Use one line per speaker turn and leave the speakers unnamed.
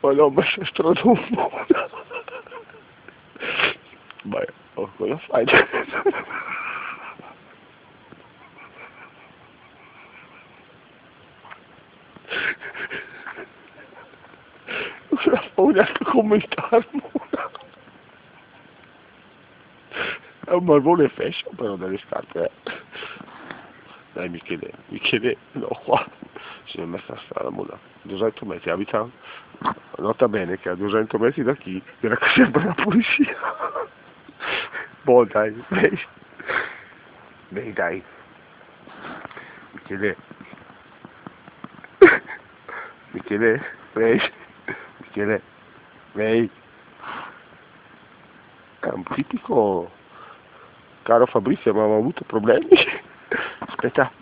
Ma no, ma sei stronzo. Ma cosa fai? Non la può neanche commentare. È un marrone fashion però delle scarpe, Dai Michele, no qua, si è messa a strada, mola. 200 metri, abita, nota bene che a 200 metri da chi, era che sembra la polizia. Boh dai, dai, Michele, Michele, Michele, lei, è un tipico, caro Fabrizio, avevamo avuto problemi. Aspetta.